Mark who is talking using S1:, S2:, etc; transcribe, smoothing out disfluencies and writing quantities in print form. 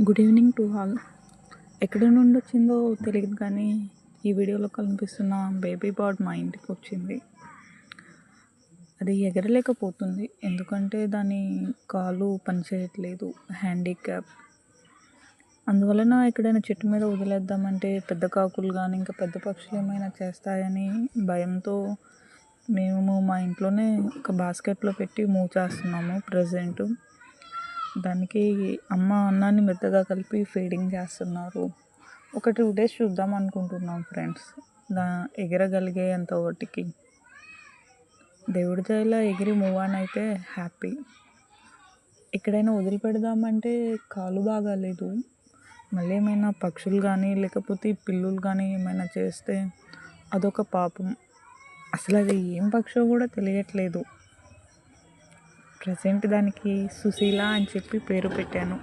S1: Good evening to all. ఎక్కడి నుండి వచ్చిందో తెలియదు కానీ ఈ వీడియోలో కనిపిస్తున్న బేబీ బర్డ్ మా ఇంటికి వచ్చింది. అది ఎగరలేకపోతుంది ఎందుకంటే దాని కాలు పనిచేయట్లేదు, హ్యాండిక్యాప్. అందువలన ఎక్కడైనా చెట్టు మీద వదిలేద్దామంటే పెద్ద కాకులు కానీ ఇంకా పెద్ద పక్షులు ఏమైనా చేస్తాయని భయంతో మేము మా ఇంట్లోనే ఒక బాస్కెట్లో పెట్టి మూవ్ చేస్తున్నాము ప్రజెంట్. దానికి అమ్మ అన్నాన్ని మెత్తగా కలిపి ఫీడింగ్ చేస్తున్నారు. ఒక 2 days చూద్దాం అనుకుంటున్నాం ఫ్రెండ్స్, ఎగరగలిగేంత వాటికి. దేవుడి దయలా ఎగిరి మూవ్ ఆన్ అయితే హ్యాపీ. ఎక్కడైనా వదిలిపెడదామంటే కాలు బాగాలేదు. మళ్ళీ ఏమైనా పక్షులు కానీ లేకపోతే పిల్లులు కానీ ఏమైనా చేస్తే అదొక పాపం. అసలు అది ఏం పక్షో కూడా తెలియట్లేదు. ప్రజెంట్ దానికి సుశీల అని చెప్పి పేరు పెట్టాను.